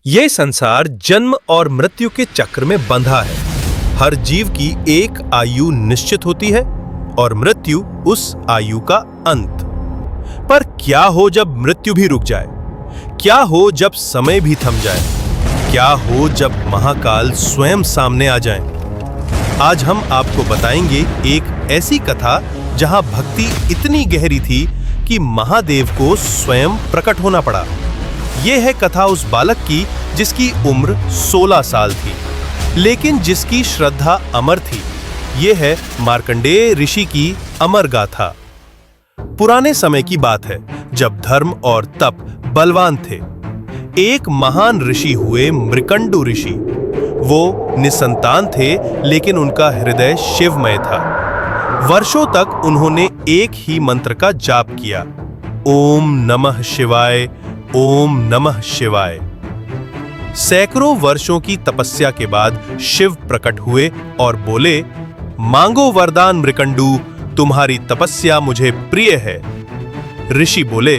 ये संसार जन्म और मृत्यु के चक्र में बंधा है। हर जीव की एक आयु निश्चित होती है और मृत्यु उस आयु का अंत। पर क्या हो जब मृत्यु भी रुक जाए? क्या हो जब समय भी थम जाए? क्या हो जब महाकाल स्वयं सामने आ जाए? आज हम आपको बताएंगे एक ऐसी कथा जहां भक्ति इतनी गहरी थी कि महादेव को स्वयं प्रकट होना पड़ा। यह है कथा उस बालक की जिसकी उम्र 16 साल थी, लेकिन जिसकी श्रद्धा अमर थी। यह है मार्कंडेय ऋषि की अमर गाथा। पुराने समय की बात है, जब धर्म और तप बलवान थे। एक महान ऋषि हुए मृकंडु ऋषि। वो निसंतान थे, लेकिन उनका हृदय शिवमय था। वर्षों तक उन्होंने एक ही मंत्र का जाप किया, ओम नमः शिवाय, ओम नमः शिवाय। सैकड़ों वर्षों की तपस्या के बाद शिव प्रकट हुए और बोले, मांगो वरदान मृकंडु, तुम्हारी तपस्या मुझे प्रिय है। ऋषि बोले,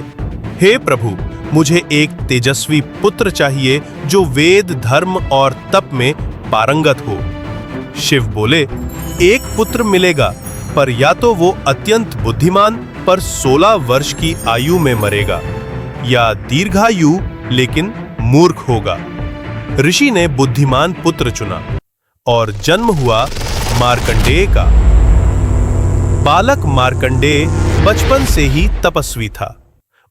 हे प्रभु, मुझे एक तेजस्वी पुत्र चाहिए जो वेद, धर्म और तप में पारंगत हो। शिव बोले, एक पुत्र मिलेगा, पर या तो वो अत्यंत बुद्धिमान पर 16 वर्ष की आयु में मरेगा, या दीर्घायु लेकिन मूर्ख होगा। ऋषि ने बुद्धिमान पुत्र चुना और जन्म हुआ मार्कंडेय का। बालक मार्कंडेय बचपन से ही तपस्वी था।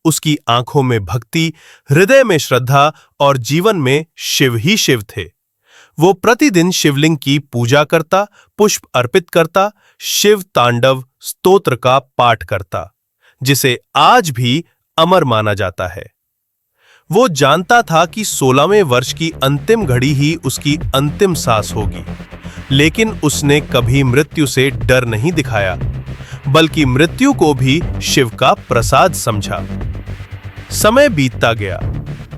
उसकी आंखों में भक्ति, हृदय में श्रद्धा और जीवन में शिव ही शिव थे। वो प्रतिदिन शिवलिंग की पूजा करता, पुष्प अर्पित करता, शिव तांडव स्तोत्र का पाठ करता, जिसे आज भी अमर माना जाता है। वो जानता था कि 16वें वर्ष की अंतिम घड़ी ही उसकी अंतिम सांस होगी, लेकिन उसने कभी मृत्यु से डर नहीं दिखाया, बल्कि मृत्यु को भी शिव का प्रसाद समझा। समय बीतता गया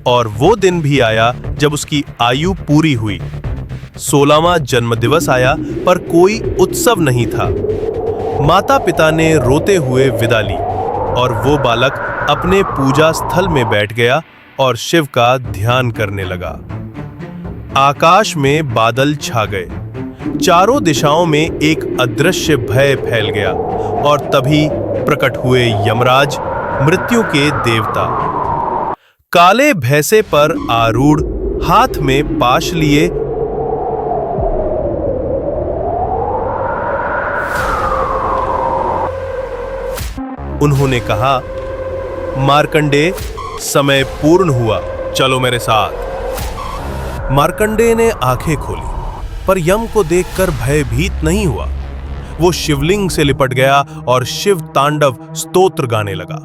और वो दिन भी आया जब उसकी आयु पूरी हुई। 16वां जन्मदिवस आया, पर कोई उत्सव नहीं था। माता पिता ने रोते हुए विदा ली और वो बालक अपने पूजा स्थल में बैठ गया और शिव का ध्यान करने लगा। आकाश में बादल छा गए। चारों दिशाओं में एक अदृश्य भय फैल गया और तभी प्रकट हुए यमराज, मृत्यु के देवता। काले भैंसे पर आरूढ़, हाथ में पाश लिए, उन्होंने कहा, मार्कंडेय, समय पूर्ण हुआ, चलो मेरे साथ। मार्कंडेय ने आंखें खोली, पर यम को देखकर भयभीत नहीं हुआ। वो शिवलिंग से लिपट गया और शिव तांडव स्तोत्र गाने लगा।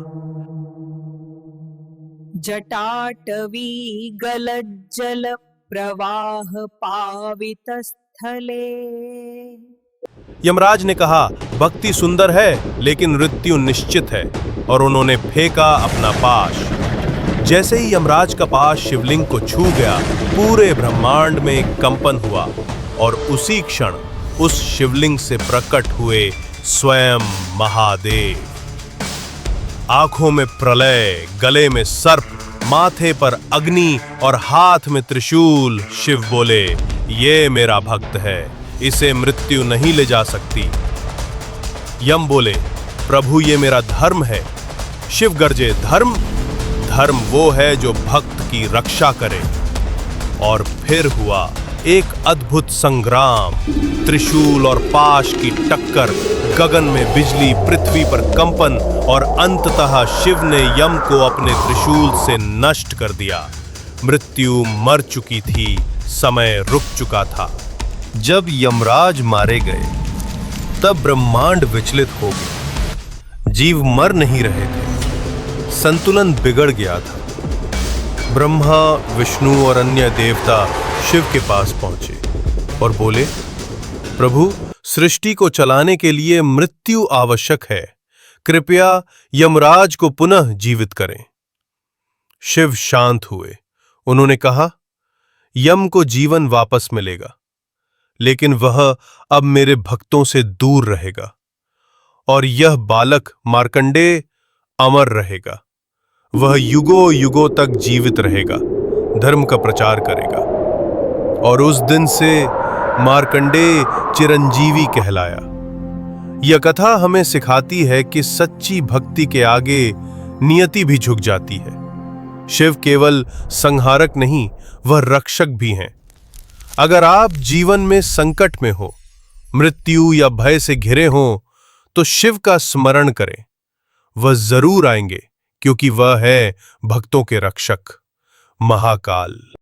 जटाटवी गलज्जल प्रवाह पावित स्थले। यमराज ने कहा, भक्ति सुंदर है, लेकिन मृत्यु निश्चित है, और उन्होंने फेंका अपना पाश। जैसे ही यमराज का पाश शिवलिंग को छू गया, पूरे ब्रह्मांड में कंपन हुआ और उसी क्षण उस शिवलिंग से प्रकट हुए स्वयं महादेव। आंखों में प्रलय, गले में सर्प, माथे पर अग्नि और हाथ में त्रिशूल। शिव बोले, ये मेरा भक्त है, इसे मृत्यु नहीं ले जा सकती। यम बोले, प्रभु, ये मेरा धर्म है। शिव गरजे, धर्म? धर्म वो है जो भक्त की रक्षा करे। और फिर हुआ एक अद्भुत संग्राम। त्रिशूल और पाश की टक्कर, गगन में बिजली, पृथ्वी पर कंपन, और अंततः शिव ने यम को अपने त्रिशूल से नष्ट कर दिया। मृत्यु मर चुकी थी, समय रुक चुका था। जब यमराज मारे गए, तब ब्रह्मांड विचलित हो गया। जीव मर नहीं रहे थे, संतुलन बिगड़ गया था। ब्रह्मा, विष्णु और अन्य देवता शिव के पास पहुंचे और बोले, प्रभु, सृष्टि को चलाने के लिए मृत्यु आवश्यक है, कृपया यमराज को पुनः जीवित करें। शिव शांत हुए। उन्होंने कहा, यम को जीवन वापस मिलेगा, लेकिन वह अब मेरे भक्तों से दूर रहेगा, और यह बालक मार्कंडेय अमर रहेगा। वह युगों युगों तक जीवित रहेगा, धर्म का प्रचार करेगा। और उस दिन से मार्कंडेय चिरंजीवी कहलाया। यह कथा हमें सिखाती है कि सच्ची भक्ति के आगे नियति भी झुक जाती है। शिव केवल संहारक नहीं, वह रक्षक भी हैं। अगर आप जीवन में संकट में हो, मृत्यु या भय से घिरे हों, तो शिव का स्मरण करें। वह जरूर आएंगे, क्योंकि वह है भक्तों के रक्षक, महाकाल।